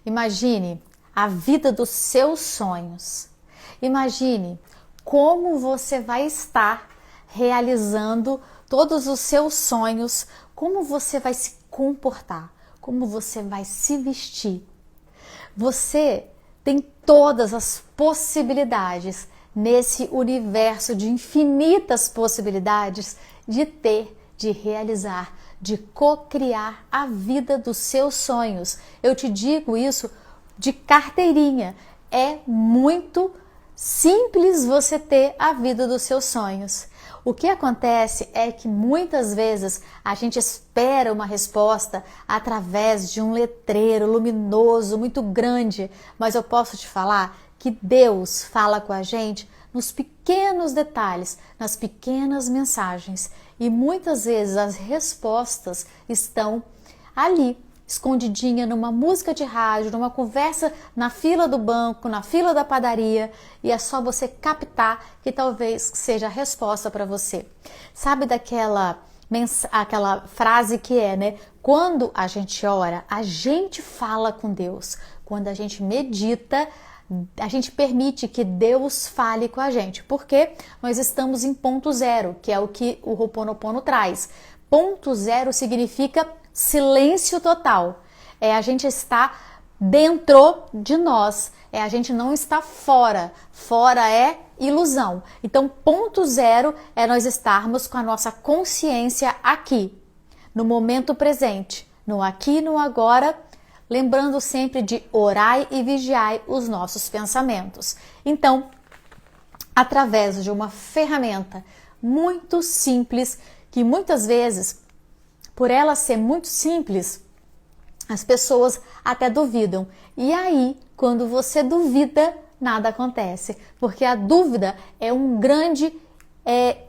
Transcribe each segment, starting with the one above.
Imagine a vida dos seus sonhos. Imagine como você vai estar realizando todos os seus sonhos, como você vai se comportar, como você vai se vestir. Você tem todas as possibilidades nesse universo de infinitas possibilidades de ter, de realizar, de co-criar a vida dos seus sonhos. Eu te digo isso de carteirinha. É muito simples você ter a vida dos seus sonhos. O que acontece é que muitas vezes a gente espera uma resposta através de um letreiro luminoso, muito grande, mas eu posso te falar que Deus fala com a gente nos pequenos detalhes, nas pequenas mensagens, e muitas vezes as respostas estão ali, escondidinha numa música de rádio, numa conversa na fila do banco, na fila da padaria, e é só você captar que talvez seja a resposta para você. Sabe aquela frase que é, né? Quando a gente ora, a gente fala com Deus. Quando a gente medita, a gente permite que Deus fale com a gente, porque nós estamos em ponto zero, que é o que o Ho'oponopono traz. Ponto zero significa silêncio total. A gente está dentro de nós, a gente não está fora. Fora é ilusão. Então, ponto zero é nós estarmos com a nossa consciência aqui, no momento presente, no aqui e no agora, lembrando sempre de orai e vigiai os nossos pensamentos. Então, através de uma ferramenta muito simples, que muitas vezes, por ela ser muito simples, as pessoas até duvidam. E aí, quando você duvida, nada acontece, porque a dúvida é um grande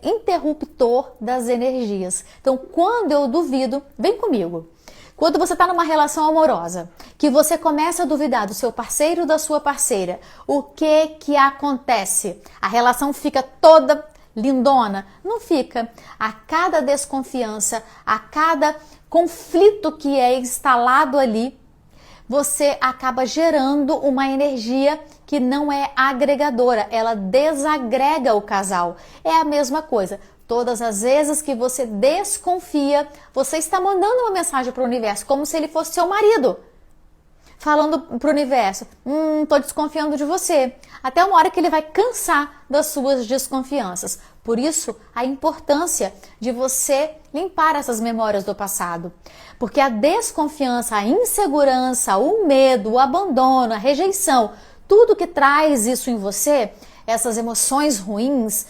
interruptor das energias. Então, quando eu duvido, vem comigo. Quando você está numa relação amorosa, que você começa a duvidar do seu parceiro ou da sua parceira, o que acontece? A relação fica toda lindona? Não fica. A cada desconfiança, a cada conflito que é instalado ali, você acaba gerando uma energia que não é agregadora, ela desagrega o casal. É a mesma coisa. Todas as vezes que você desconfia, você está mandando uma mensagem para o universo, como se ele fosse seu marido. Falando para o universo, estou desconfiando de você. Até uma hora que ele vai cansar das suas desconfianças. Por isso, a importância de você limpar essas memórias do passado. Porque a desconfiança, a insegurança, o medo, o abandono, a rejeição, tudo que traz isso em você, essas emoções ruins,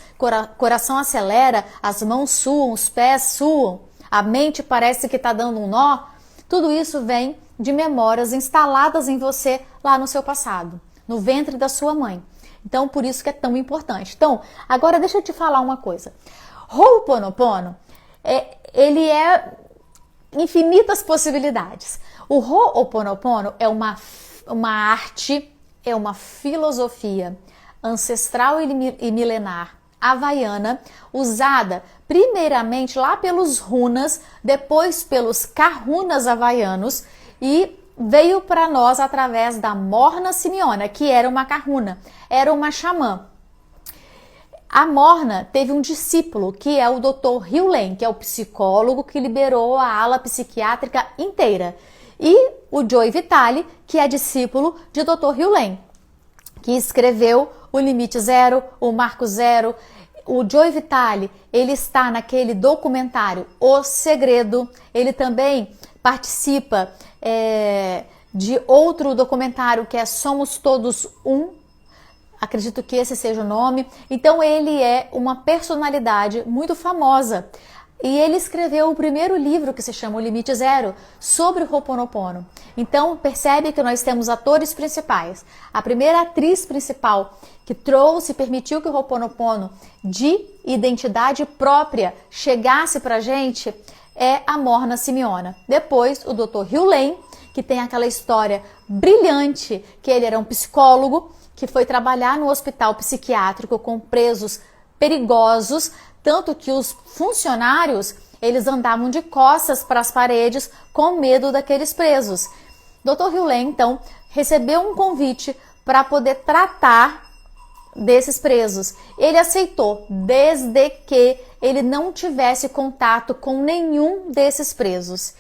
coração acelera, as mãos suam, os pés suam, a mente parece que está dando um nó, tudo isso vem de memórias instaladas em você lá no seu passado, no ventre da sua mãe. Então, por isso que é tão importante. Então, agora deixa eu te falar uma coisa. Ho'oponopono, ele é infinitas possibilidades. O Ho'oponopono é uma arte, é uma filosofia ancestral e milenar havaiana, usada primeiramente lá pelos runas, depois pelos kahunas havaianos, e veio para nós através da Morna Simeona, que era uma kahuna, era uma xamã. A Morna teve um discípulo, que é o Dr. Hugh Lane, que é o psicólogo que liberou a ala psiquiátrica inteira, e o Joe Vitale, que é discípulo de Dr. Hugh Lane, que escreveu o Limite Zero, o Marco Zero. O Joe Vitale, ele está naquele documentário O Segredo. Ele também participa de outro documentário que é Somos Todos Um. Acredito que esse seja o nome. Então ele é uma personalidade muito famosa. E ele escreveu o primeiro livro, que se chama O Limite Zero, sobre o Ho'oponopono. Então, percebe que nós temos atores principais. A primeira atriz principal que trouxe e permitiu que o Ho'oponopono, de identidade própria, chegasse pra gente, é a Morna Simeona. Depois, o Dr. Hugh Lane, que tem aquela história brilhante, que ele era um psicólogo, que foi trabalhar no hospital psiquiátrico com presos perigosos, tanto que os funcionários, eles andavam de costas para as paredes com medo daqueles presos. Dr. Hughley, então, recebeu um convite para poder tratar desses presos. Ele aceitou, desde que ele não tivesse contato com nenhum desses presos.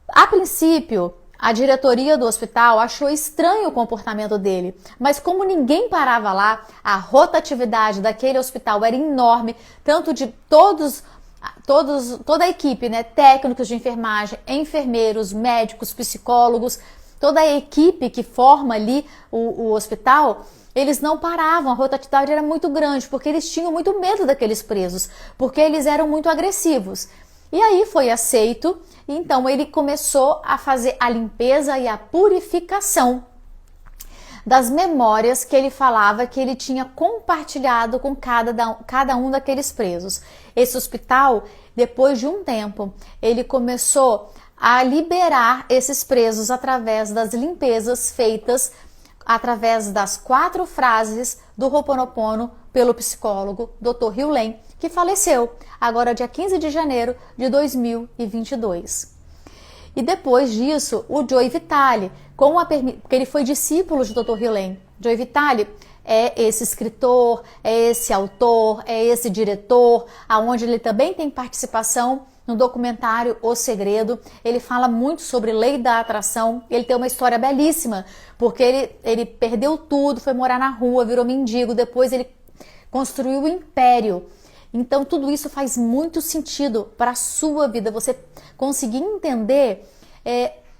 A princípio, a diretoria do hospital achou estranho o comportamento dele, mas como ninguém parava lá, a rotatividade daquele hospital era enorme, tanto de toda a equipe, né, técnicos de enfermagem, enfermeiros, médicos, psicólogos, toda a equipe que forma ali o hospital, eles não paravam, a rotatividade era muito grande, porque eles tinham muito medo daqueles presos, porque eles eram muito agressivos. E aí foi aceito, então ele começou a fazer a limpeza e a purificação das memórias que ele falava que ele tinha compartilhado com cada um daqueles presos. Esse hospital, depois de um tempo, ele começou a liberar esses presos através das limpezas feitas através das 4 frases do Ho'oponopono pelo psicólogo Dr. Hughley, que faleceu agora dia 15 de janeiro de 2022. E depois disso, o Joe Vitale, porque ele foi discípulo de Dr. Hughley. Joe Vitale é esse escritor, é esse autor, é esse diretor, aonde ele também tem participação no documentário O Segredo. Ele fala muito sobre lei da atração. Ele tem uma história belíssima, porque ele perdeu tudo, foi morar na rua, virou mendigo, depois ele construiu um império. Então tudo isso faz muito sentido para a sua vida, você conseguir entender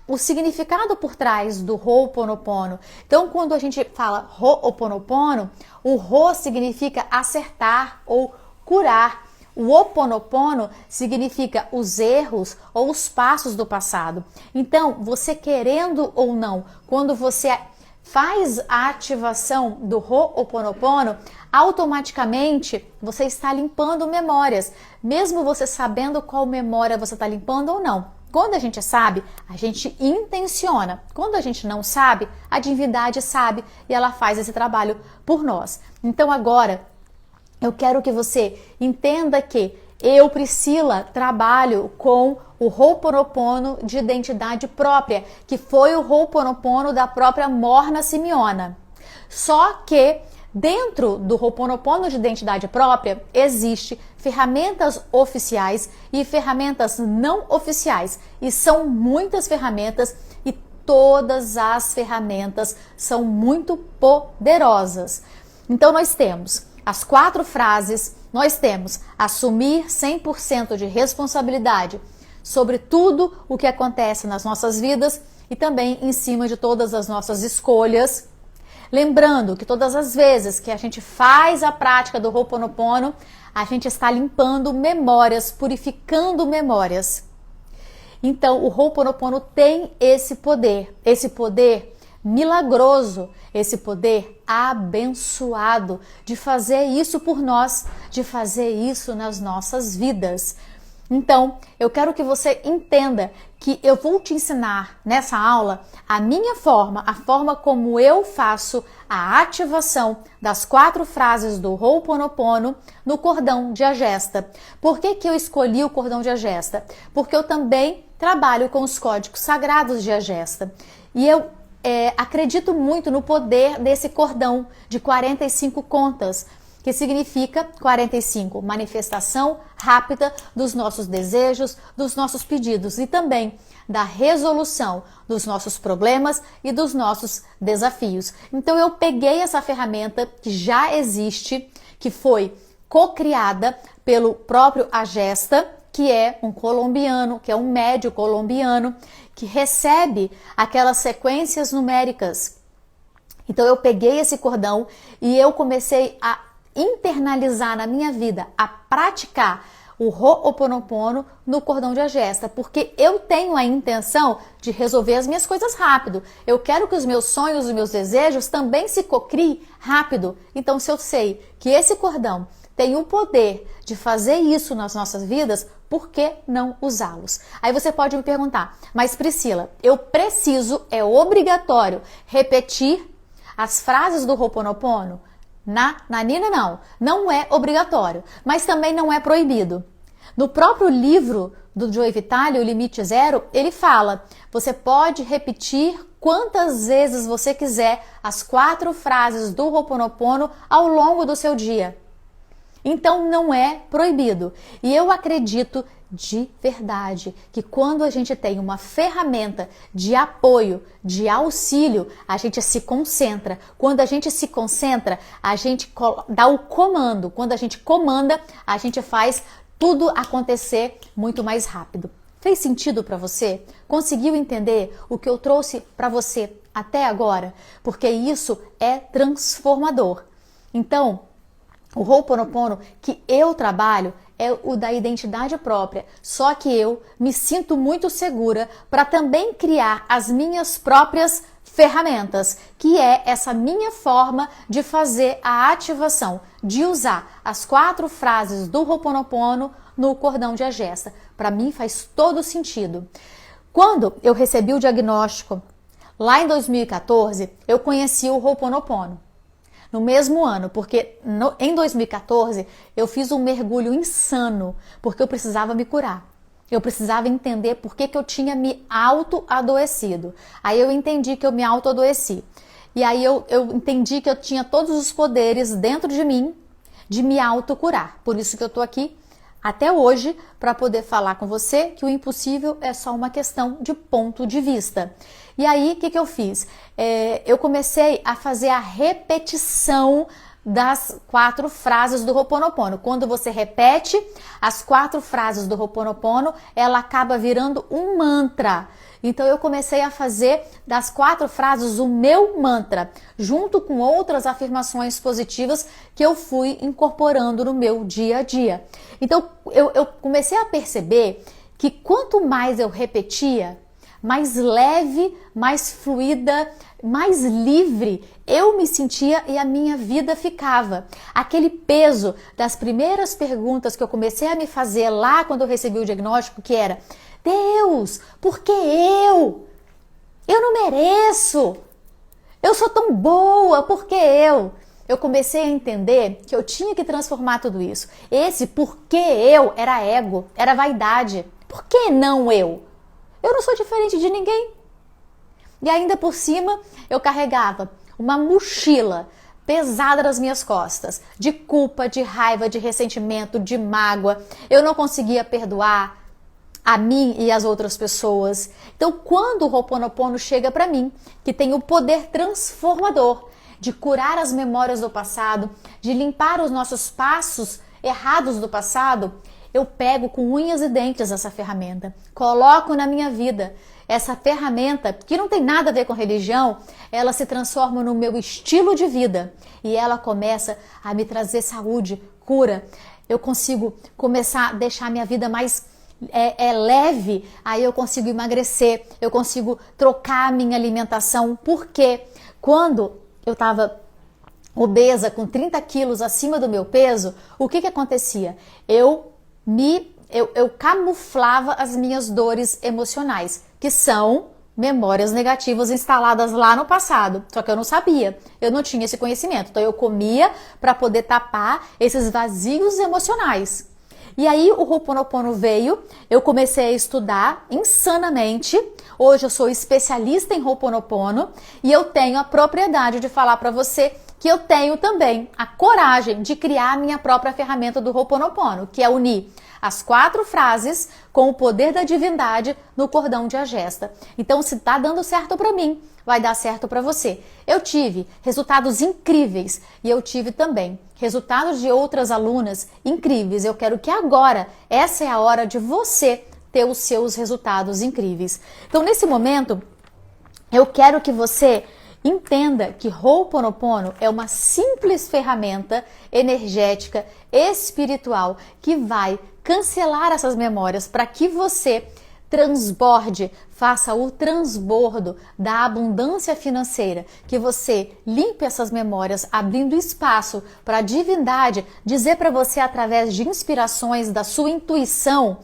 o significado por trás do Ho'oponopono. Então quando a gente fala Ho'oponopono, o Ho significa acertar ou curar. O Ho'oponopono significa os erros ou os passos do passado. Então, você querendo ou não, quando você faz a ativação do Ho'oponopono, automaticamente você está limpando memórias, mesmo você sabendo qual memória você está limpando ou não. Quando a gente sabe, a gente intenciona. Quando a gente não sabe, a divindade sabe e ela faz esse trabalho por nós. Então agora, eu quero que você entenda que eu, Priscila, trabalho com o Ho'oponopono de identidade própria, que foi o Ho'oponopono da própria Morna Simeona. Só que dentro do Ho'oponopono de identidade própria existe ferramentas oficiais e ferramentas não oficiais. E são muitas ferramentas e todas as ferramentas são muito poderosas. Então nós temos as 4 frases, nós temos assumir 100% de responsabilidade sobre tudo o que acontece nas nossas vidas e também em cima de todas as nossas escolhas. Lembrando que todas as vezes que a gente faz a prática do Ho'oponopono, a gente está limpando memórias, purificando memórias. Então o Ho'oponopono tem esse poder milagroso, esse poder abençoado de fazer isso por nós, de fazer isso nas nossas vidas. Então, eu quero que você entenda que eu vou te ensinar nessa aula a minha forma, a forma como eu faço a ativação das 4 frases do Ho'oponopono no cordão de Agesta. Por que eu escolhi o cordão de Agesta? Porque eu também trabalho com os códigos sagrados de Agesta. E eu acredito muito no poder desse cordão de 45 contas, que significa 45, manifestação rápida dos nossos desejos, dos nossos pedidos e também da resolução dos nossos problemas e dos nossos desafios. Então eu peguei essa ferramenta que já existe, que foi co-criada pelo próprio Agesta, que é um colombiano, que é um médium colombiano, que recebe aquelas sequências numéricas. Então eu peguei esse cordão e eu comecei a internalizar na minha vida, a praticar o Ho'oponopono no cordão de Agesta, porque eu tenho a intenção de resolver as minhas coisas rápido. Eu quero que os meus sonhos, os meus desejos também se cocriem rápido. Então, se eu sei que esse cordão tem o poder de fazer isso nas nossas vidas, por que não usá-los? Aí você pode me perguntar, mas Priscila, eu preciso, é obrigatório repetir as frases do Ho'oponopono? Na Nina não é obrigatório, mas também não é proibido. No próprio livro do Joe Vitale, O Limite Zero, ele fala, você pode repetir quantas vezes você quiser as 4 frases do Ho'oponopono ao longo do seu dia. Então não é proibido. E eu acredito de verdade que quando a gente tem uma ferramenta de apoio, de auxílio, a gente se concentra. Quando a gente se concentra, a gente dá o comando. Quando a gente comanda, a gente faz tudo acontecer muito mais rápido. Fez sentido para você? Conseguiu entender o que eu trouxe para você até agora? Porque isso é transformador. Então, o Ho'oponopono que eu trabalho é o da identidade própria, só que eu me sinto muito segura para também criar as minhas próprias ferramentas, que é essa minha forma de fazer a ativação, de usar as 4 frases do Ho'oponopono no cordão de Agesta. Para mim faz todo sentido. Quando eu recebi o diagnóstico, lá em 2014, eu conheci o Ho'oponopono. No mesmo ano, porque em 2014 eu fiz um mergulho insano, porque eu precisava me curar. Eu precisava entender por que eu tinha me auto-adoecido. Aí eu entendi que eu me auto-adoeci. E aí eu entendi que eu tinha todos os poderes dentro de mim de me autocurar. Por isso que eu tô aqui até hoje para poder falar com você que o impossível é só uma questão de ponto de vista. E aí, o que eu fiz? Eu comecei a fazer a repetição das 4 frases do Ho'oponopono. Quando você repete as 4 frases do Ho'oponopono, ela acaba virando um mantra. Então eu comecei a fazer das 4 frases o meu mantra, junto com outras afirmações positivas que eu fui incorporando no meu dia a dia. Então eu comecei a perceber que quanto mais eu repetia, mais leve, mais fluida, mais livre eu me sentia e a minha vida ficava. Aquele peso das primeiras perguntas que eu comecei a me fazer lá quando eu recebi o diagnóstico, que era: Deus, por que eu? Eu não mereço. Eu sou tão boa, por que eu? Eu comecei a entender que eu tinha que transformar tudo isso. Esse por que eu era ego, era vaidade. Por que não eu? Eu não sou diferente de ninguém. E ainda por cima, eu carregava uma mochila pesada nas minhas costas, de culpa, de raiva, de ressentimento, de mágoa. Eu não conseguia perdoar a mim e as outras pessoas. Então, quando o Ho'oponopono chega para mim, que tem o poder transformador de curar as memórias do passado, de limpar os nossos passos errados do passado, eu pego com unhas e dentes essa ferramenta, coloco na minha vida. Essa ferramenta, que não tem nada a ver com religião, ela se transforma no meu estilo de vida e ela começa a me trazer saúde, cura. Eu consigo começar a deixar minha vida mais leve, aí eu consigo emagrecer, eu consigo trocar a minha alimentação, porque quando eu estava obesa, com 30 quilos acima do meu peso, o que acontecia? Eu camuflava as minhas dores emocionais, que são memórias negativas instaladas lá no passado. Só que eu não sabia, eu não tinha esse conhecimento. Então eu comia para poder tapar esses vazios emocionais. E aí o Ho'oponopono veio, eu comecei a estudar insanamente. Hoje eu sou especialista em Ho'oponopono e eu tenho a propriedade de falar para você que eu tenho também a coragem de criar a minha própria ferramenta do Ho'oponopono, que é unir as 4 frases com o poder da divindade no cordão de Agesta. Então, se tá dando certo para mim, vai dar certo para você. Eu tive resultados incríveis e eu tive também resultados de outras alunas incríveis. Eu quero que agora, essa é a hora de você ter os seus resultados incríveis. Então, nesse momento, eu quero que você entenda que Ho'oponopono é uma simples ferramenta energética, espiritual, que vai cancelar essas memórias para que você transborde, faça o transbordo da abundância financeira, que você limpe essas memórias, abrindo espaço para a divindade dizer para você através de inspirações da sua intuição: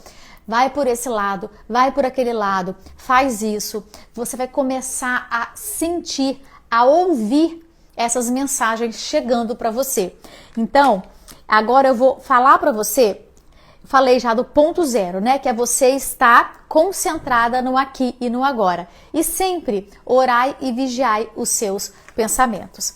vai por esse lado, vai por aquele lado, faz isso. Você vai começar a sentir, a ouvir essas mensagens chegando para você. Então, agora eu vou falar para você, falei já do ponto zero, né? Que é você estar concentrada no aqui e no agora. E sempre orai e vigiai os seus pensamentos.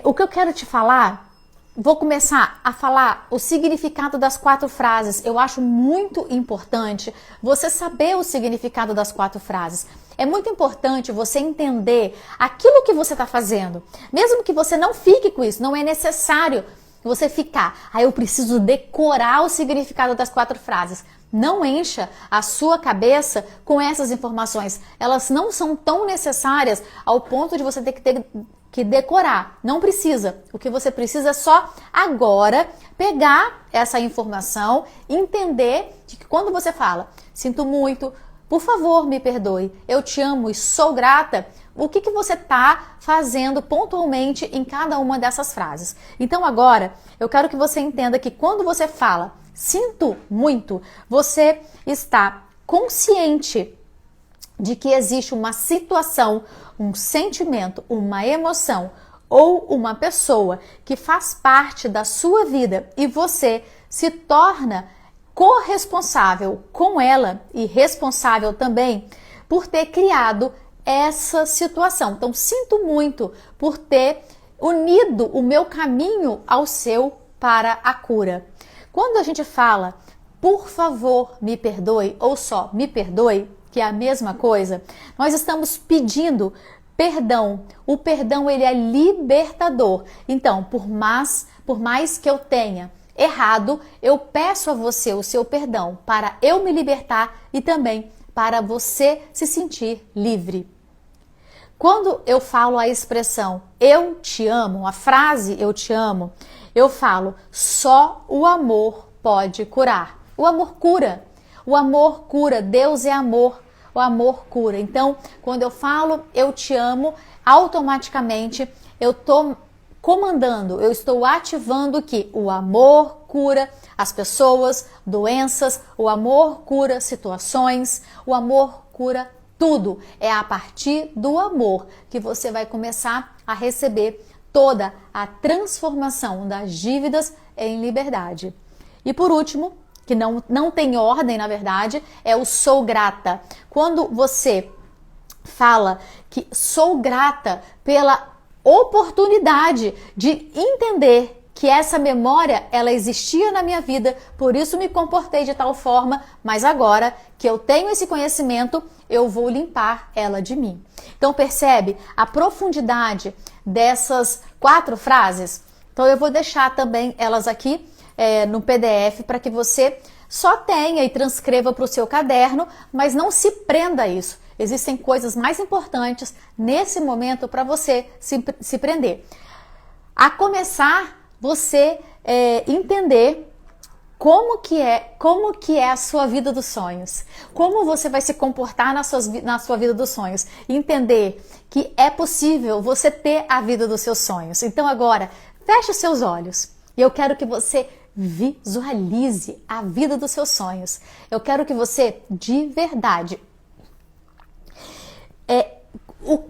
O que eu quero te falar, vou começar a falar o significado das 4 frases. Eu acho muito importante você saber o significado das 4 frases. É muito importante você entender aquilo que você está fazendo. Mesmo que você não fique com isso, não é necessário você ficar. Eu preciso decorar o significado das 4 frases. Não encha a sua cabeça com essas informações. Elas não são tão necessárias ao ponto de você ter que decorar. Não precisa. O que você precisa é só agora pegar essa informação, entender de que quando você fala, sinto muito, por favor, me perdoe, eu te amo e sou grata, o que você está fazendo pontualmente em cada uma dessas frases. Então agora, eu quero que você entenda que quando você fala, sinto muito, você está consciente de que existe uma situação, um sentimento, uma emoção ou uma pessoa que faz parte da sua vida e você se torna corresponsável com ela e responsável também por ter criado essa situação. Então, sinto muito por ter unido o meu caminho ao seu para a cura. Quando a gente fala, por favor, me perdoe, ou só me perdoe, que é a mesma coisa, nós estamos pedindo perdão. O perdão, ele é libertador. Então, por mais que eu tenha errado, eu peço a você o seu perdão para eu me libertar e também para você se sentir livre. Quando eu falo a expressão eu te amo, a frase eu te amo, eu falo só o amor pode curar. O amor cura. O amor cura. Deus é amor. O amor cura. Então, quando eu falo eu te amo, automaticamente eu estou comandando, eu estou ativando que o amor cura as pessoas, doenças, o amor cura situações, o amor cura tudo. É a partir do amor que você vai começar a receber toda a transformação das dívidas em liberdade. E por último, que não tem ordem na verdade, é o sou grata. Quando você fala que sou grata pela oportunidade de entender que essa memória, ela existia na minha vida, por isso me comportei de tal forma, mas agora que eu tenho esse conhecimento, eu vou limpar ela de mim. Então percebe a profundidade dessas 4 frases? Então eu vou deixar também elas aqui no PDF para que você só tenha e transcreva para o seu caderno, mas não se prenda a isso. Existem coisas mais importantes nesse momento para você se prender. A começar, você entender como que é a sua vida dos sonhos. Como você vai se comportar na sua vida dos sonhos. Entender que é possível você ter a vida dos seus sonhos. Então agora, feche os seus olhos. E eu quero que você visualize a vida dos seus sonhos. Eu quero que você, de verdade,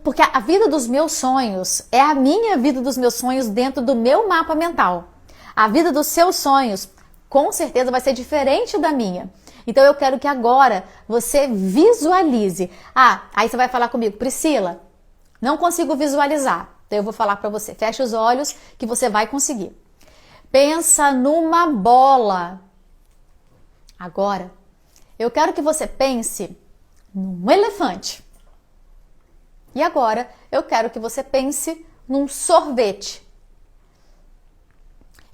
porque a vida dos meus sonhos é a minha vida dos meus sonhos dentro do meu mapa mental. A vida dos seus sonhos, com certeza, vai ser diferente da minha. Então eu quero que agora você visualize. Aí você vai falar comigo, Priscila, não consigo visualizar. Então eu vou falar para você, feche os olhos que você vai conseguir. Pensa numa bola. Agora, eu quero que você pense num elefante. E agora, eu quero que você pense num sorvete.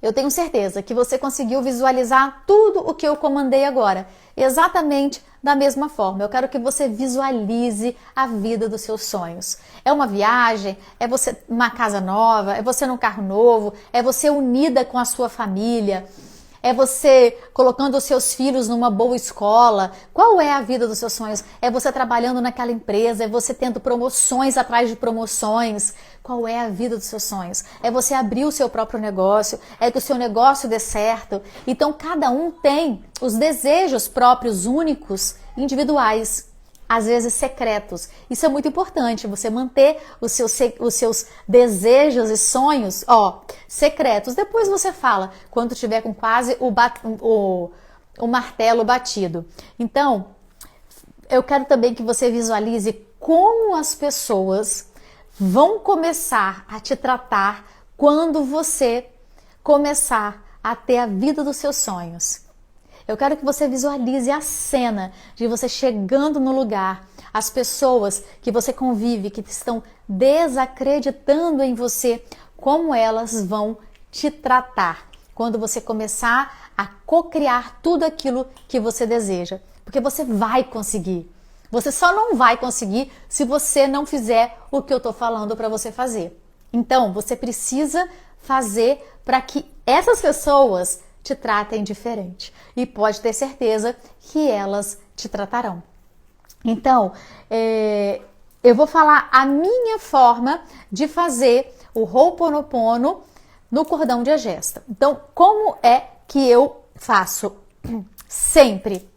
Eu tenho certeza que você conseguiu visualizar tudo o que eu comandei agora, exatamente da mesma forma. Eu quero que você visualize a vida dos seus sonhos. É uma viagem, é você numa casa nova, é você num carro novo, é você unida com a sua família, é você colocando os seus filhos numa boa escola. Qual é a vida dos seus sonhos? É você trabalhando naquela empresa, é você tendo promoções atrás de promoções. Qual é a vida dos seus sonhos? É você abrir o seu próprio negócio, é que o seu negócio dê certo. Então cada um tem os desejos próprios, únicos, individuais. às vezes secretos. Isso é muito importante, você manter os seus desejos e sonhos, secretos. Depois você fala, quando tiver com quase o martelo batido. Então, eu quero também que você visualize como as pessoas vão começar a te tratar quando você começar a ter a vida dos seus sonhos. Eu quero que você visualize a cena de você chegando no lugar, as pessoas que você convive, que estão desacreditando em você, como elas vão te tratar quando você começar a cocriar tudo aquilo que você deseja. Porque você vai conseguir. Você só não vai conseguir se você não fizer o que eu estou falando para você fazer. Então, você precisa fazer para que essas pessoas te tratem diferente. E pode ter certeza que elas te tratarão. Então, eu vou falar a minha forma de fazer o Ho'oponopono no cordão de egesta. Então, como é que eu faço? Sempre.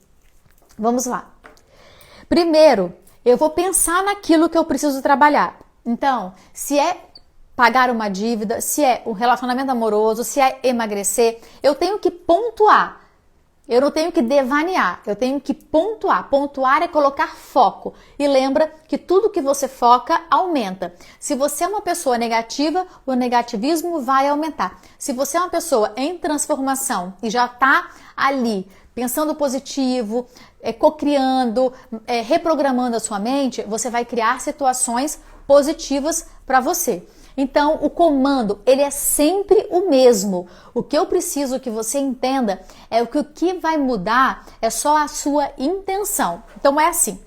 Vamos lá. Primeiro, eu vou pensar naquilo que eu preciso trabalhar. Então, se é pagar uma dívida, se é um relacionamento amoroso, se é emagrecer, eu tenho que pontuar. Eu não tenho que devanear, eu tenho que pontuar. Pontuar é colocar foco. E lembra que tudo que você foca aumenta. Se você é uma pessoa negativa, o negativismo vai aumentar. Se você é uma pessoa em transformação e já está ali pensando positivo, cocriando, reprogramando a sua mente, você vai criar situações positivas para você. Então, o comando, ele é sempre o mesmo. O que eu preciso que você entenda é que o que vai mudar é só a sua intenção. Então, é assim: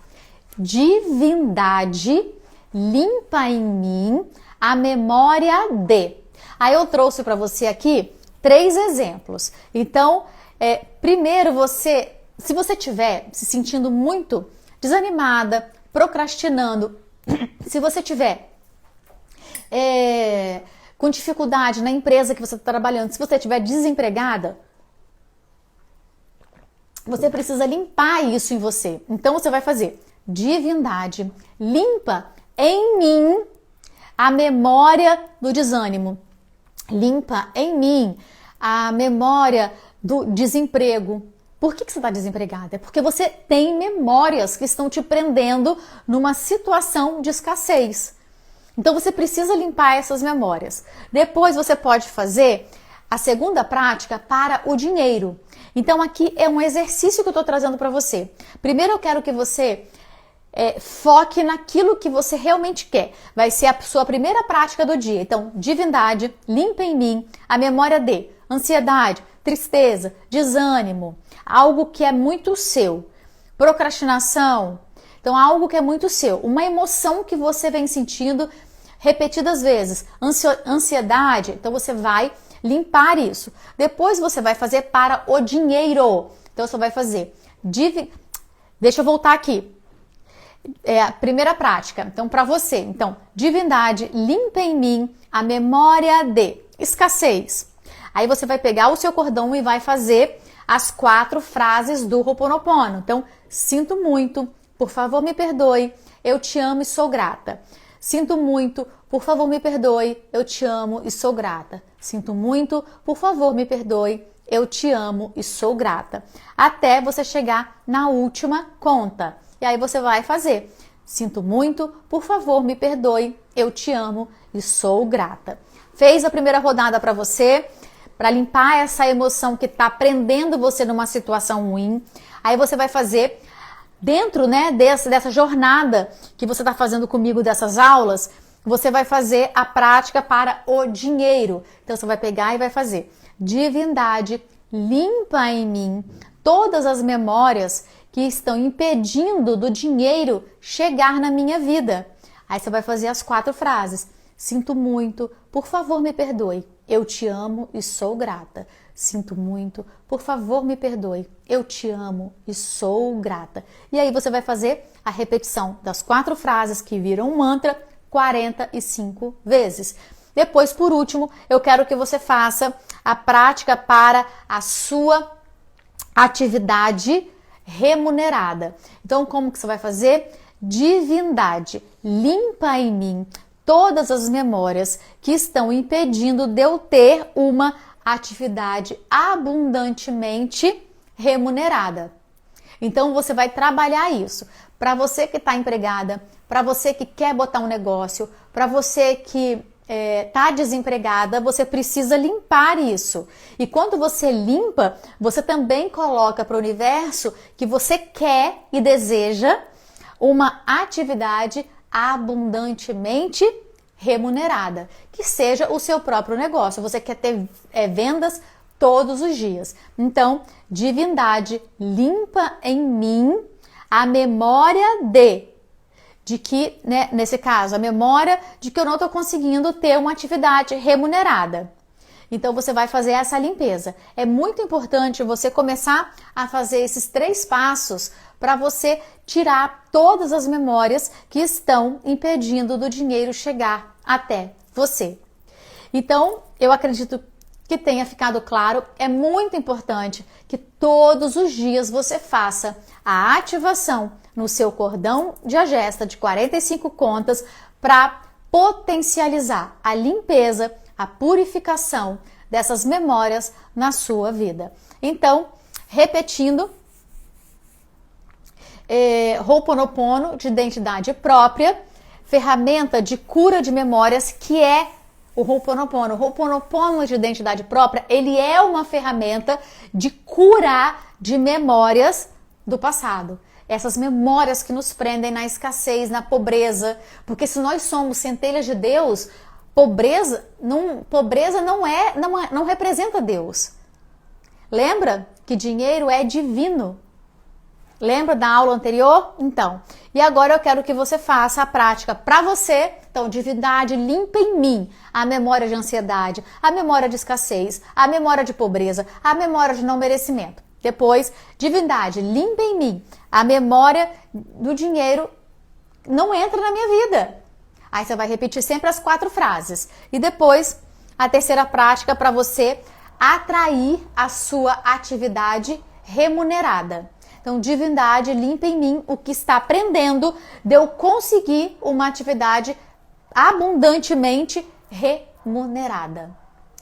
divindade, limpa em mim a memória de. Aí eu trouxe para você aqui 3 exemplos. Então, primeiro se você estiver se sentindo muito desanimada, procrastinando, se você estiver com dificuldade na empresa que você está trabalhando, se você estiver desempregada, você precisa limpar isso em você. Então você vai fazer: divindade, limpa em mim a memória do desânimo, limpa em mim a memória do desemprego. Por que você está desempregada? É porque você tem memórias que estão te prendendo numa situação de escassez. Então você precisa limpar essas memórias. Depois você pode fazer a segunda prática para o dinheiro. Então aqui é um exercício que eu estou trazendo para você. Primeiro eu quero que você foque naquilo que você realmente quer. Vai ser a sua primeira prática do dia. Então, divindade, limpa em mim a memória de ansiedade, tristeza, desânimo, algo que é muito seu. Procrastinação, então algo que é muito seu. Uma emoção que você vem sentindo repetidas vezes. Ansiedade, então você vai limpar isso. Depois você vai fazer para o dinheiro. Então você vai fazer. Deixa eu voltar aqui. A primeira prática. Então, para você. Então, divindade, limpa em mim a memória de escassez. Aí você vai pegar o seu cordão e vai fazer as 4 frases do Ho'oponopono. Então, sinto muito, por favor me perdoe, eu te amo e sou grata. Sinto muito, por favor me perdoe, eu te amo e sou grata. Sinto muito, por favor me perdoe, eu te amo e sou grata. Até você chegar na última conta. E aí você vai fazer: sinto muito, por favor me perdoe, eu te amo e sou grata. Fez a primeira rodada para você, para limpar essa emoção que está prendendo você numa situação ruim. Aí você vai fazer, dentro dessa jornada que você está fazendo comigo, dessas aulas, você vai fazer a prática para o dinheiro. Então você vai pegar e vai fazer: divindade, limpa em mim todas as memórias que estão impedindo do dinheiro chegar na minha vida. Aí você vai fazer as 4 frases: sinto muito, por favor me perdoe, eu te amo e sou grata. Sinto muito, por favor me perdoe, eu te amo e sou grata. E aí você vai fazer a repetição das 4 frases que viram um mantra 45 vezes. Depois, por último, eu quero que você faça a prática para a sua atividade remunerada. Então, como que você vai fazer? Divindade, limpa em mim todas as memórias que estão impedindo de eu ter uma atividade abundantemente remunerada. Então, você vai trabalhar isso. Para você que está empregada, para você que quer botar um negócio, para você que está desempregada, você precisa limpar isso. E quando você limpa, você também coloca para o universo que você quer e deseja uma atividade abundantemente remunerada, que seja o seu próprio negócio. Você quer ter vendas todos os dias. Então, divindade, limpa em mim a memória de que, né, nesse caso, a memória de que eu não estou conseguindo ter uma atividade remunerada. Então, você vai fazer essa limpeza. É muito importante você começar a fazer esses 3 passos para você tirar todas as memórias que estão impedindo do dinheiro chegar até você. Então, eu acredito que tenha ficado claro, é muito importante que todos os dias você faça a ativação no seu cordão de agesta de 45 contas para potencializar a limpeza, a purificação dessas memórias na sua vida. Então, repetindo, Ho'oponopono de identidade própria, ferramenta de cura de memórias, que é o Ho'oponopono. O Ho'oponopono de identidade própria, ele é uma ferramenta de curar de memórias do passado. Essas memórias que nos prendem na escassez, na pobreza. Porque se nós somos centelhas de Deus, pobreza não representa Deus. Lembra que dinheiro é divino? Lembra da aula anterior? Então, e agora eu quero que você faça a prática para você. Então, divindade, limpa em mim a memória de ansiedade, a memória de escassez, a memória de pobreza, a memória de não merecimento. Depois, divindade, limpa em mim a memória do dinheiro não entra na minha vida. Aí você vai repetir sempre as 4 frases. E depois, a terceira prática para você atrair a sua atividade remunerada. Então, divindade, limpa em mim o que está prendendo de eu conseguir uma atividade abundantemente remunerada.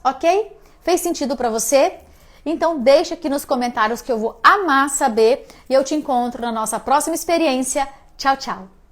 Ok? Fez sentido para você? Então, deixa aqui nos comentários que eu vou amar saber e eu te encontro na nossa próxima experiência. Tchau, tchau!